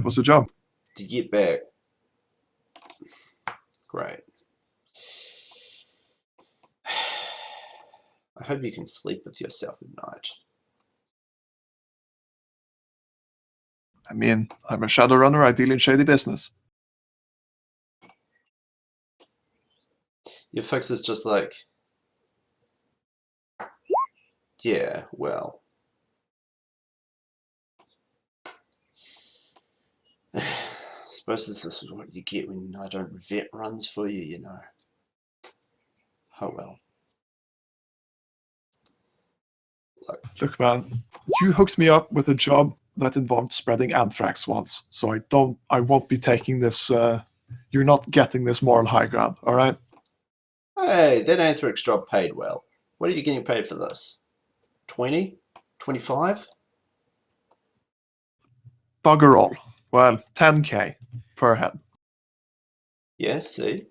What's the job? To get back. Great. I hope you can sleep with yourself at night. I mean, I'm a Shadowrunner. I deal in shady business. Your fix is just like, yeah, well. I suppose this is what you get when I don't vet runs for you, you know. Oh well. Look, man, you hooked me up with a job that involved spreading anthrax once, so I won't be taking this. You're not getting this moral high ground, all right? Hey, that anthrax job paid well. What are you getting paid for this? 20? 25? Bugger all. Well, 10K per head. Yes, see?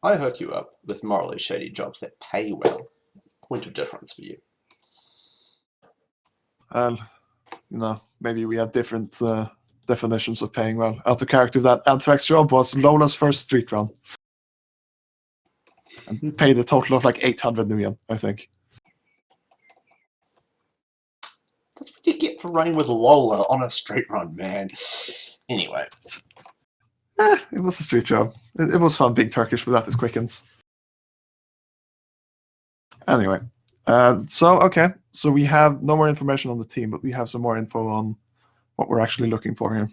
I hook you up with morally shady jobs that pay well. Point of difference for you. Well, you know, maybe we have different definitions of paying well. Out of character, that anthrax job was Lola's first street run. And paid a total of like 800 million, I think. That's what you get for running with Lola on a street run, man. Anyway. It was a street job. It was fun being Turkish without its quickens. Anyway, okay. So we have no more information on the team, but we have some more info on what we're actually looking for here.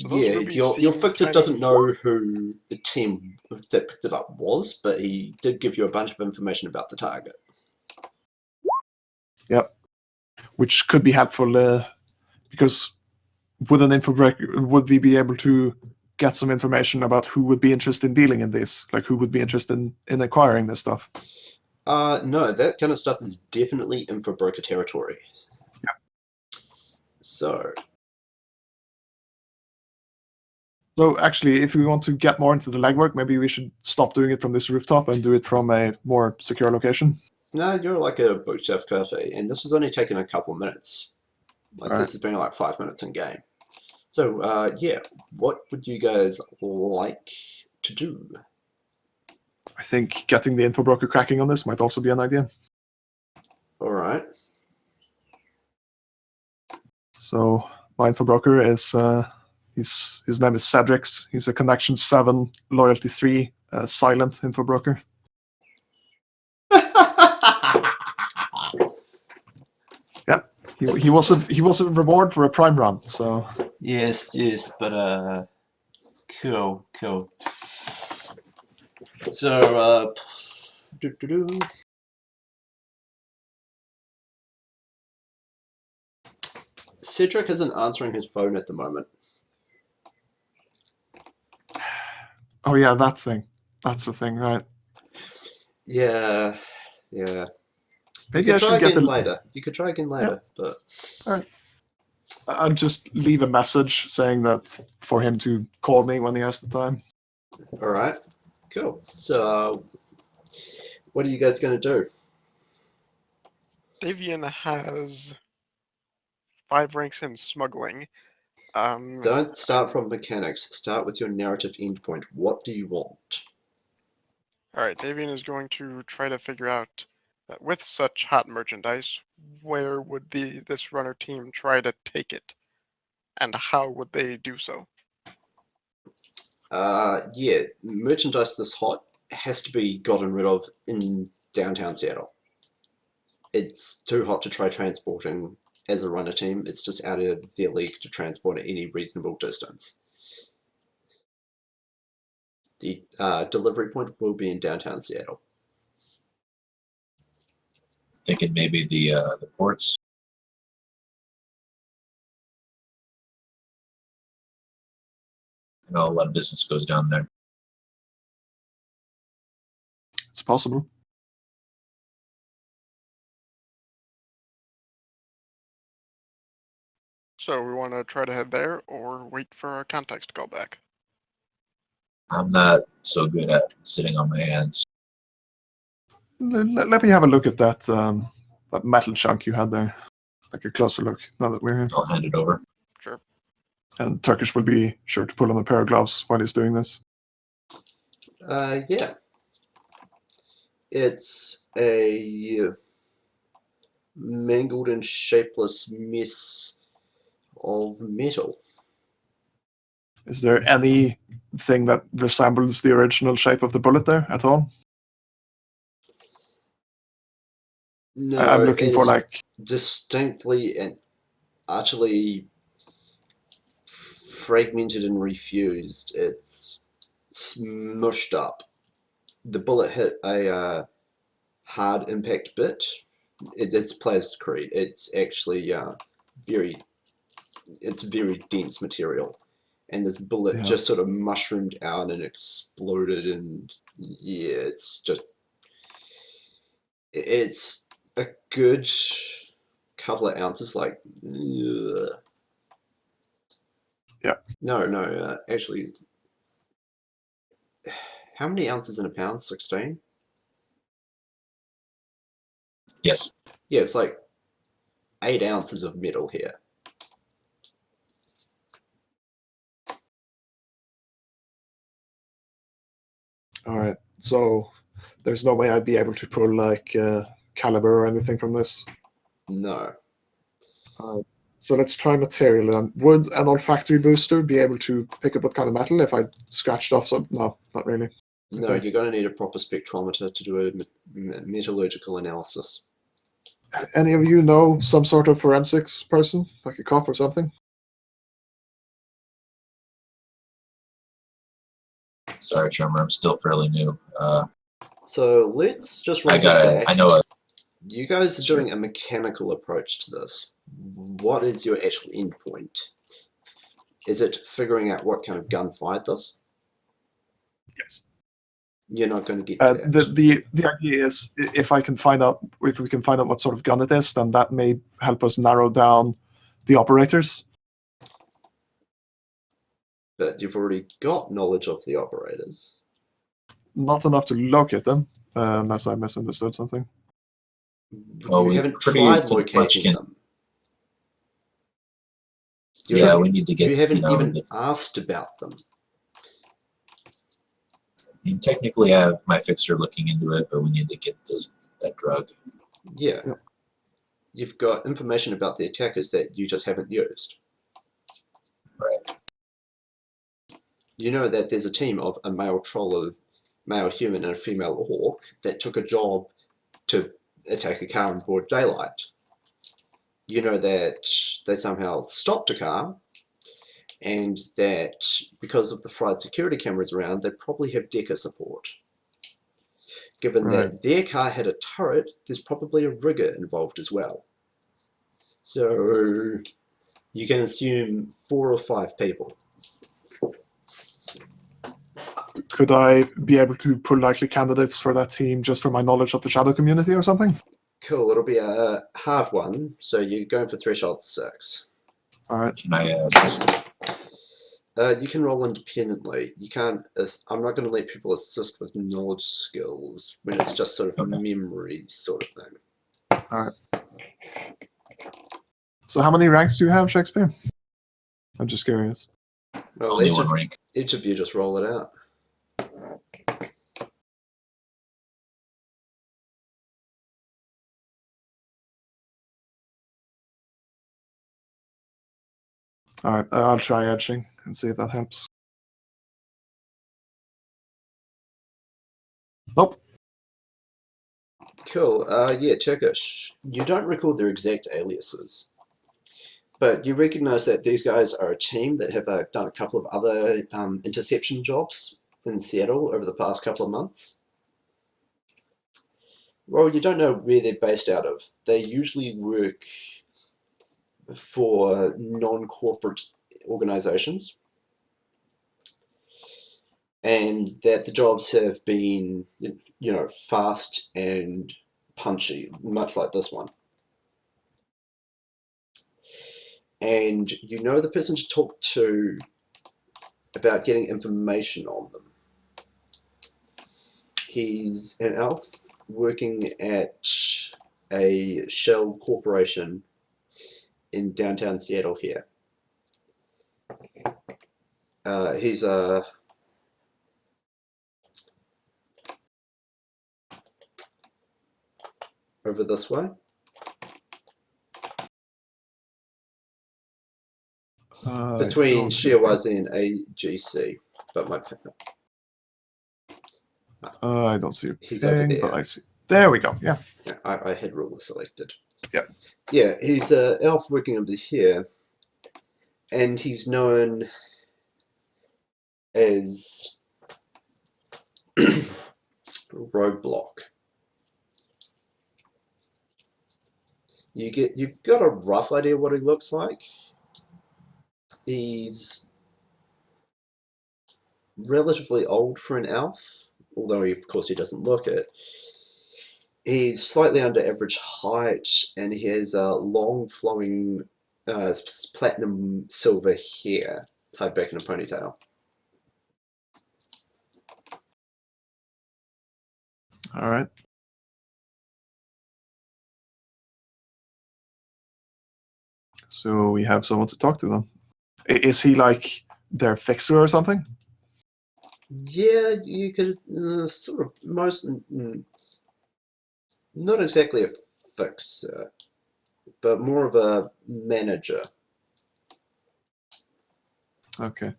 So yeah, your fixer doesn't know who the team that picked it up was, but he did give you a bunch of information about the target. Yep. Which could be helpful because with an info break, would we be able to get some information about who would be interested in dealing in this? Like who would be interested in acquiring this stuff? No, that kind of stuff is definitely info broker territory. Yeah. So actually, if we want to get more into the legwork, maybe we should stop doing it from this rooftop and do it from a more secure location. No, you're like a bookshelf cafe, and this has only taken a couple of minutes. Like this has been like 5 minutes in game. So yeah, what would you guys like to do? I think getting the info broker cracking on this might also be an idea. All right. So my info broker is his name is Cedrix. He's a Connection 7, Loyalty 3, silent info broker. Yeah, he was a reward for a prime run. So yes, but cool. So Cedric isn't answering his phone at the moment. Oh yeah, that thing. That's the thing, right? Yeah. Maybe You I could try should get again later. You could try again later, but all right. I'll just leave a message saying that for him to call me when he has the time. all right, cool. So, what are you guys gonna do? Davian has 5 ranks in smuggling. Don't start from mechanics. Start with your narrative endpoint. What do you want? Alright, Davian is going to try to figure out that with such hot merchandise, where would this runner team try to take it? And how would they do so? Yeah, merchandise this hot has to be gotten rid of in downtown Seattle. It's too hot to try transporting as a runner team. It's just out of their league to transport at any reasonable distance. The delivery point will be in downtown Seattle. Thinking maybe the ports. I know a lot of business goes down there. It's possible. So we want to try to head there or wait for our contacts to call back? I'm not so good at sitting on my hands. Let me have a look at that that metal chunk you had there. Like a closer look now that we're here. I'll hand it over. Sure. And Turkish will be sure to pull on a pair of gloves while he's doing this. Yeah. It's a mangled and shapeless mess of metal. Is there anything that resembles the original shape of the bullet there at all? No, I'm looking for it's like distinctly and utterly fragmented and refused. It's smushed up. The bullet hit a hard impact bit. It's plasticrete. It's actually very dense material, and this bullet just sort of mushroomed out and exploded, and yeah, it's a good couple of ounces, like ugh. Yeah. No, actually, how many ounces in a pound? 16? Yes. Yeah, it's like 8 ounces of metal here. all right. So there's no way I'd be able to pull like caliber or anything from this. No. So let's try material. And would an olfactory booster be able to pick up what kind of metal if I scratched off some? No, not really. No, Okay. you're going to need a proper spectrometer to do a metallurgical analysis. Any of you know some sort of forensics person, like a cop or something? Sorry, Chummer, I'm still fairly new. So let's just I roll this back. know a You guys are Sure. doing a mechanical approach to this. What is your actual end point? Is it figuring out what kind of gun fired this? Yes. You're not going to get that. The idea is if we can find out what sort of gun it is, then that may help us narrow down the operators. But you've already got knowledge of the operators. Not enough to locate them, unless I misunderstood something. Well, You we haven't pretty tried much locating can- them. Yeah, we need to get. You haven't you know, even the, asked about them. I mean, technically, I have my fixer looking into it, but we need to get that drug. Yeah. Yep. You've got information about the attackers that you just haven't used. Right. You know that there's a team of a male troll, male human, and a female orc that took a job to attack a car in broad daylight. You know that they somehow stopped a car, and that because of the fried security cameras around, they probably have Decker support. Given that their car had a turret, there's probably a rigger involved as well. So you can assume 4 or 5 people. Could I be able to pull likely candidates for that team just from my knowledge of the shadow community or something? Cool, it'll be a hard one, so you're going for threshold 6. All right. Can I assist? You can roll independently. You can't. I'm not going to let people assist with knowledge skills when it's just sort of memory sort of thing. All right. So how many ranks do you have, Shakespeare? I'm just curious. Well, Only one rank. each of you just roll it out. All right, I'll try edging and see if that helps. Nope. Cool. Yeah, Turkish. You don't recall their exact aliases, but you recognize that these guys are a team that have done a couple of other interception jobs in Seattle over the past couple of months. Well, you don't know where they're based out of. They usually work for non-corporate organizations, and that the jobs have been, fast and punchy, much like this one. And you know the person to talk to about getting information on them. He's an elf working at a shell corporation in downtown Seattle here. He's over this way. Between Shiawazi and AGC, but I don't see a he's over ping, there. but I see. There we go. Yeah. Yeah, I had ruler selected. Yeah. Yeah, he's an elf working over here, and he's known as Roadblock. You've got a rough idea what he looks like. He's relatively old for an elf, although of course he doesn't look it. He's slightly under average height, and he has a long flowing platinum silver hair tied back in a ponytail. All right. So we have someone to talk to them. Is he like their fixer or something? Yeah, you could sort of not exactly a fixer, but more of a manager. Okay.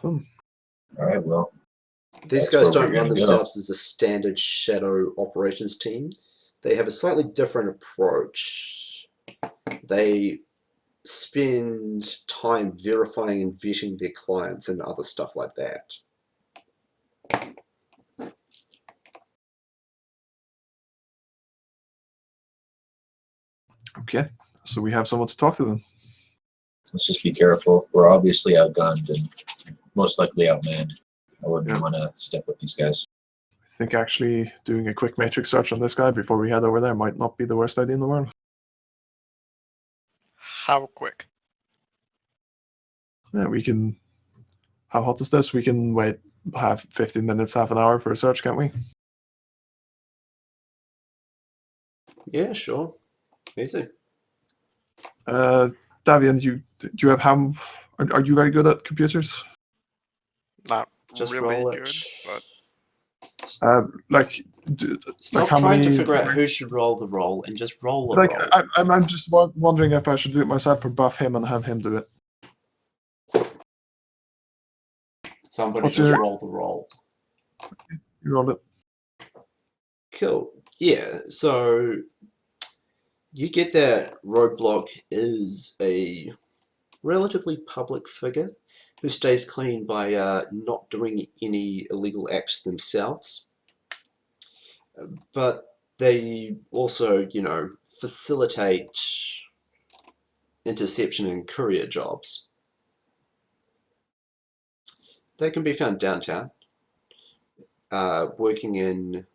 All right, well, These that's guys where we're don't run gonna go. themselves as a standard shadow operations team. They have a slightly different approach. They spend time verifying and vetting their clients and other stuff like that. Okay. So we have someone to talk to them. Let's just be careful. We're obviously outgunned and most likely outmanned. I wouldn't want to step with these guys. I think actually doing a quick matrix search on this guy before we head over there might not be the worst idea in the world. How quick? Yeah, we can. How hot is this? We can wait 15 minutes, half an hour for a search, can't we? Yeah, sure. Easy. Davian, you have ham. Are you very good at computers? Not Just really roll good, it. but Like Stop how trying many? to figure out who should roll the roll and just roll the Like roll. I'm just wondering if I should do it myself or buff him and have him do it. Somebody What's just your- roll the roll. You roll it. Cool. Yeah, so you get that Roadblock is a relatively public figure who stays clean by not doing any illegal acts themselves. But they also, facilitate interception and courier jobs. They can be found downtown, working in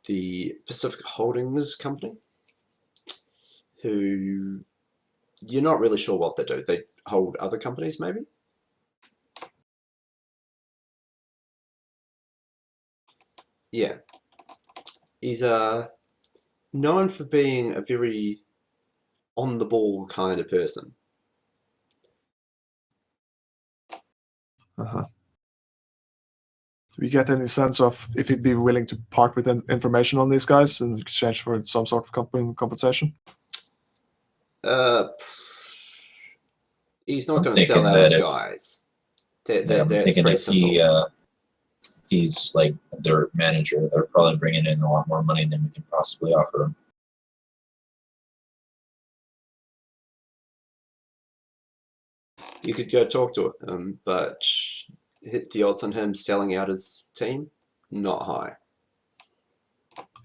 the Pacific Holdings Company, who you're not really sure what they do. They hold other companies, maybe? Yeah. He's known for being a very on-the-ball kind of person. Uh-huh. Do we get any sense of if he'd be willing to part with information on these guys in exchange for some sort of compensation? He's not I'm going to sell thinking out his that if- guys. I'm That's thinking pretty if simple. he's like their manager, they're probably bringing in a lot more money than we can possibly offer him. You could go talk to him, but hit the odds on him selling out his team, not high.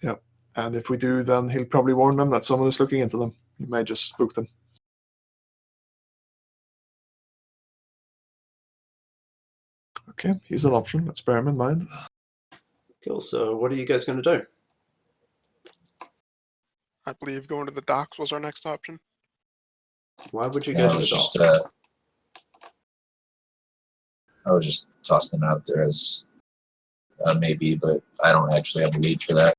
Yep. And if we do, then he'll probably warn them that someone is looking into them. He may just spook them. Okay, he's an option. Let's bear him in mind. Cool, so what are you guys going to do? I believe going to the docks was our next option. Why would you Yeah, go I to the was just, docks? I was just tossing them out there as maybe, but I don't actually have a lead for that.